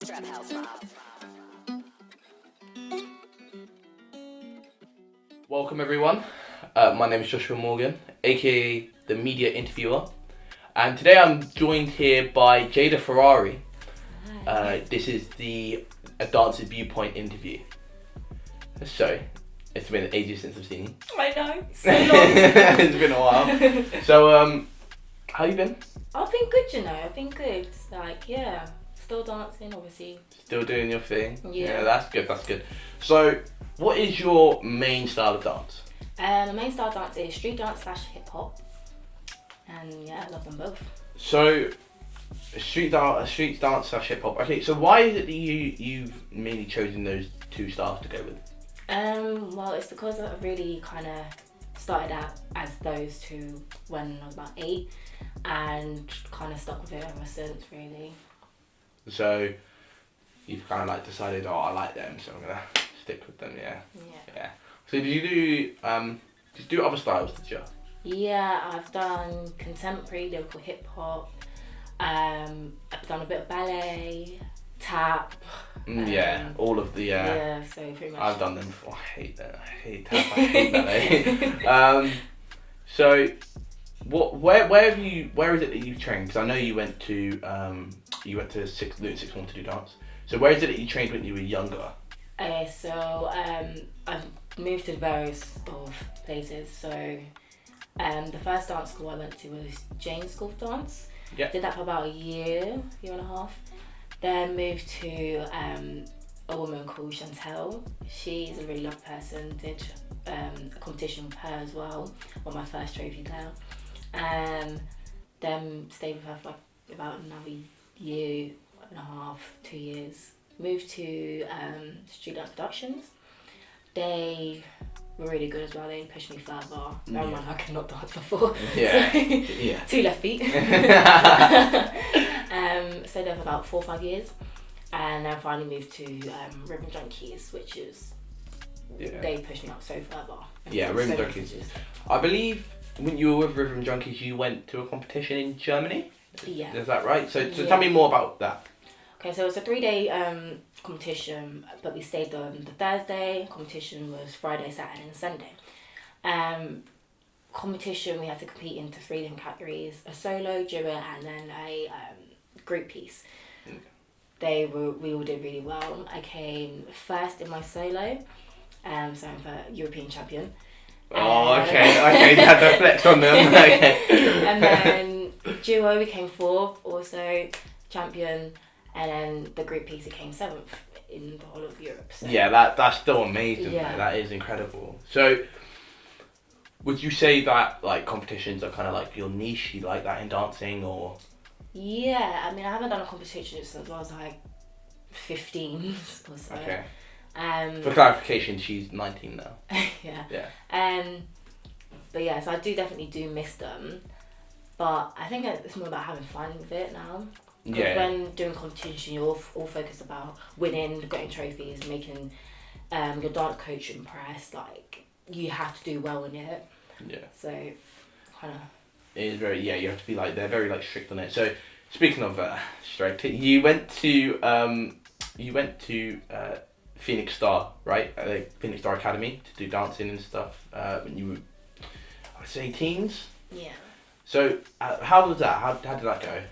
Trap House Mob. Welcome everyone. My name is Joshua Morgan, aka the media interviewer, and today I'm joined here by Jada Ferrari. This is the A Dancer's Viewpoint interview. So, it's been ages since I've seen you. I know, so long. It's been a while. So, how you been? I've been good, you know. I've been good. Like, yeah, still dancing, obviously. Still doing your thing? Yeah. That's good, that's good. So, what is your main style of dance? The main style of dance is street dance / hip hop, and yeah, I love them both. So, street dance / hip hop. Okay, so why is it that you've mainly chosen those two styles to go with? Well, it's because I really kind of started out as those two when I was about 8, and kind of stuck with it ever since, really. So, you've kind of like decided, oh, I like them, so I'm gonna stick with them. Yeah. Yeah. So did you do other styles? Did you? Yeah, I've done contemporary, lyrical hip hop. I've done a bit of ballet, tap. Yeah, all of the. Yeah, so pretty much. I've done them before. I hate that. I hate tap. I hate ballet. So, where have you? Where is it that you've trained? Because I know you went to Luton Sixth Form to do dance. So where is it that you trained when you were younger? Okay, so I've moved to various of places. So the first dance school I went to was Jane's School of Dance. Yeah. Did that for about a year and a half. Then moved to a woman called Chantel. She's a really lovely person. Did a competition with her as well. Won my first trophy there. Then stayed with her for like about another year and a half, 2 years. Moved to Street Dance Productions. They were really good as well. They pushed me further. Never mind, I could not dance before. Yeah. So, Yeah. 2 left feet. Stayed there for about 4 or 5 years, and then finally moved to Rhythm Junkies, which is they pushed me up so further. Yeah, Rhythm so Junkies. I believe when you were with Rhythm Junkies, you went to a competition in Germany. Yeah. Is that right? So Yeah. tell me more about that. Okay, so it's a 3-day competition, but we stayed on the Thursday. Competition was Friday, Saturday, and Sunday. Competition, we had to compete into 3 different categories: a solo, duo, and then a group piece. We all did really well. I came first in my solo, so I'm the European champion. Oh, okay, you had to flex on them. Okay. And then duo, we came 4th, also champion, and then the group piece, it came 7th in the whole of Europe. So. Yeah, that's still amazing. Yeah. Though. That is incredible. So, would you say that like competitions are kind of like your niche? You like that in dancing, or? Yeah, I mean, I haven't done a competition since I was like 15 or so. Okay. For clarification, she's 19 now. Yeah. Yeah. But yeah, so I definitely miss them, but I think it's more about having fun with it now. Yeah. When doing competition, you're all focused about winning, getting trophies, making your dance coach impressed. Like, you have to do well in it. Yeah. So, kind of. It is very you have to be like they're very like strict on it. So speaking of strict, you went to Phoenix Star, right? Phoenix Star Academy to do dancing and stuff when you were, I would say, teens. Yeah. So how was that? How did that go?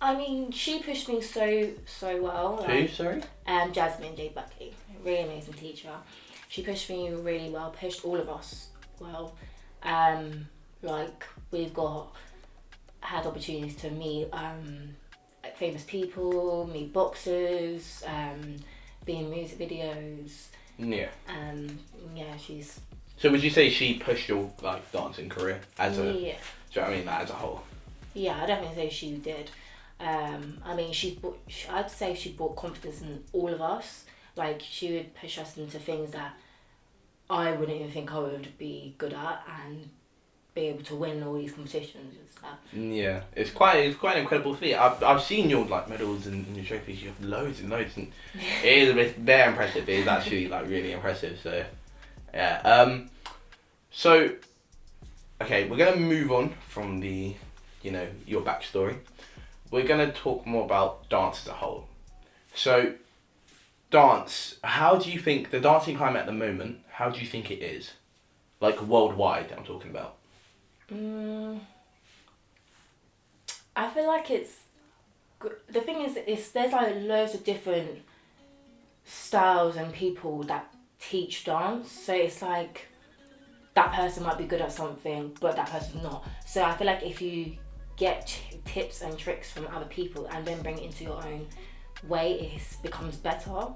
I mean, she pushed me so well. Who? Sorry. Jasmine J. Buckley, really amazing teacher. She pushed me really well, pushed all of us well. Like, we've had opportunities to meet like famous people, meet boxers, be in music videos. Yeah. Yeah, she's. So would you say she pushed your like dancing career as a? Yeah. Do you know what I mean? Like, as a whole. Yeah, I definitely say she did. I mean, I'd say she brought confidence in all of us. Like, she would push us into things that I wouldn't even think I would be good at, and be able to win all these competitions and stuff. Yeah, it's quite an incredible feat. I've seen your like medals and your trophies. You have loads and loads, and it is a bit very impressive. It is actually like really impressive. So, yeah. So, okay, we're gonna move on from your backstory. We're gonna talk more about dance as a whole. So, dance. How do you think the dancing climate at the moment? How do you think it is? Like worldwide, I'm talking about. I feel like the thing is there's like loads of different styles and people that teach dance. So it's like that person might be good at something, but that person's not. So I feel like if you get tips and tricks from other people and then bring it into your own way, it becomes better.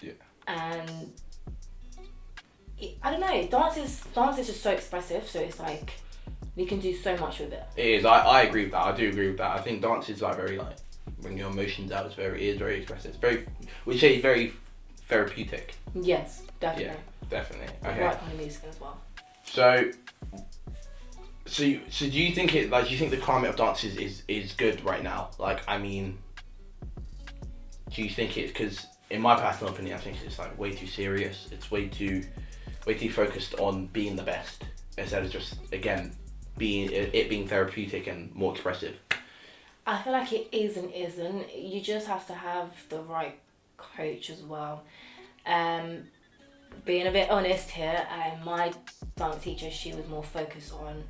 Yeah. And I don't know. Dance is just so expressive. So it's like you can do so much with it. It is. I agree with that. I do agree with that. I think dance is like very like bring your emotions out. It is very expressive. It's very, we say very therapeutic. Yes, definitely. Yeah, definitely. Okay. Right kind of music as well. So do you think it like do you think the climate of dance is good right now? Like I mean, do you think it's because in my personal opinion I think it's like way too serious. It's way too focused on being the best instead of just again being therapeutic and more expressive. I feel like it is and isn't. You just have to have the right coach as well. Being a bit honest here, my dance teacher, she was more focused on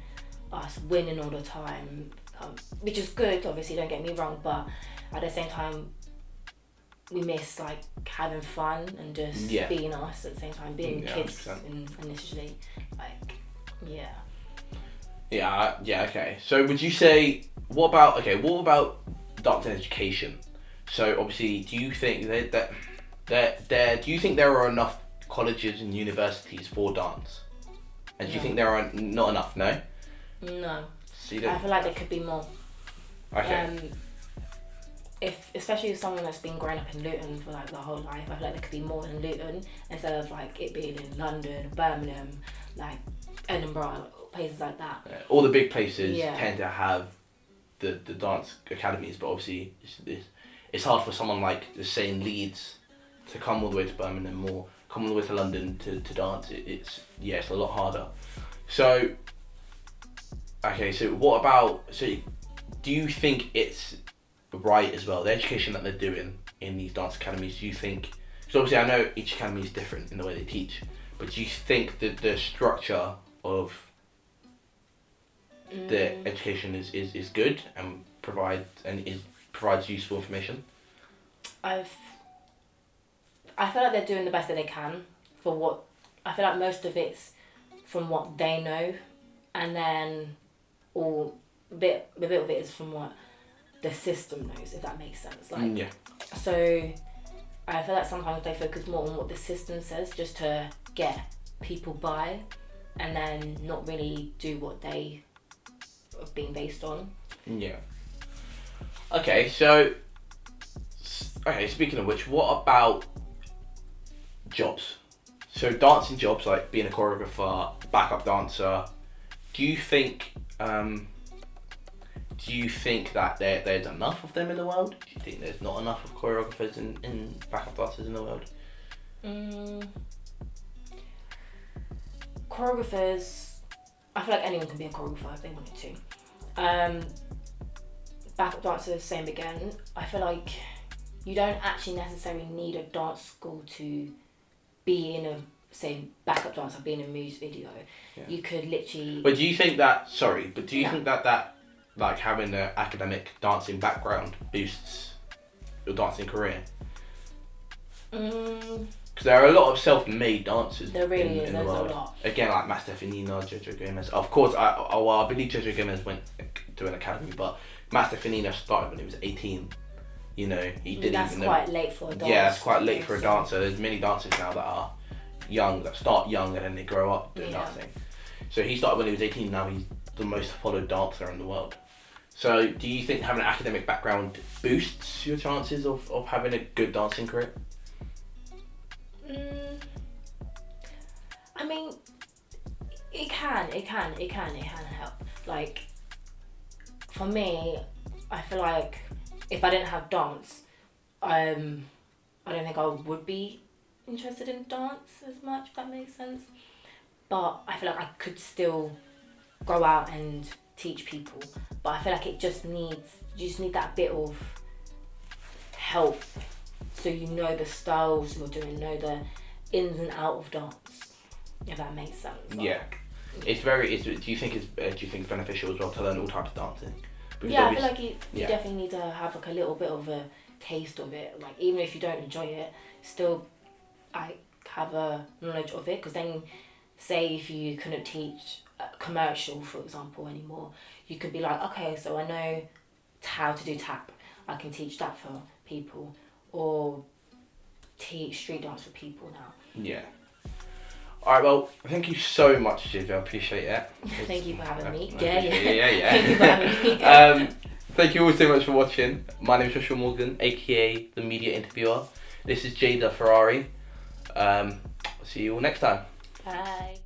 us winning all the time, which is good, obviously, don't get me wrong, but at the same time, we miss like having fun and just being us at the same time, being kids 100%. initially, like, yeah. Yeah, okay. So would you say, what about dance education? So obviously, do you think do you think there are enough colleges and universities for dance? And do you think there are not enough, no? No. So I feel like there could be more. Okay. Especially someone that's been growing up in Luton for like their whole life, I feel like there could be more in Luton instead of like it being in London, Birmingham, like Edinburgh, places like that. All the big places tend to have the dance academies, but obviously it's hard for someone like say in Leeds to come all the way to Birmingham or come all the way to London to dance. It's a lot harder. So okay, so what about do you think it's right as well, the education that they're doing in these dance academies? Do you think, because obviously I know each academy is different in the way they teach, but do you think that the structure of the education is good and provides useful information? I feel like they're doing the best that they can for what, I feel like most of it's from what they know, and then a bit of it is from what the system knows, if that makes sense. Like, so I feel like sometimes they focus more on what the system says just to get people by, and then not really do what they are being based on. Yeah. Okay, speaking of which, what about jobs? So dancing jobs, like being a choreographer, backup dancer, do you think that there's enough of them in the world? Do you think there's not enough of choreographers and backup dancers in the world? Choreographers, I feel like anyone can be a choreographer if they wanted to. Backup dancers, same again. I feel like you don't actually necessarily need a dance school to be in a, say, backup dancer, be in a music video. Yeah. You could literally... But do you think that, think that like having an academic dancing background boosts your dancing career? Because there are a lot of self-made dancers. There really is. In the There's world. A lot. Again, like Matt Stefanina, Jojo Gomez. Of course, I believe Jojo Gomez went to an academy, but Matt Stefanina started when he was 18. You know, he didn't. That's quite late for a dancer. Yeah, that's quite late for a dancer. There's many dancers now that are young, that start young and then they grow up doing dancing. So he started when he was 18. Now he's the most followed dancer in the world. So do you think having an academic background boosts your chances of having a good dancing career? I mean, it can help. Like, for me, I feel like if I didn't have dance, I don't think I would be interested in dance as much, if that makes sense. But I feel like I could still go out and teach people. But I feel like you just need that bit of help so you know the styles you're doing, know the ins and out of dance. If that makes sense. Yeah. It's very. Do you think it's beneficial as well to learn all types of dancing? Because Yeah, I feel like you yeah. definitely need to have like a little bit of a taste of it. Like even if you don't enjoy it, still have a knowledge of it. Because then, say if you couldn't teach commercial, for example, anymore, you could be like, okay, so I know how to do tap. I can teach that for people, or teach street dance for people now. Yeah. Alright, well, thank you so much, Jiv. I appreciate it. Thank you for having me. Yeah. Thank you for having me. Thank you all so much for watching. My name is Joshua Morgan, aka the Media Interviewer. This is Jada Ferrari. See you all next time. Bye.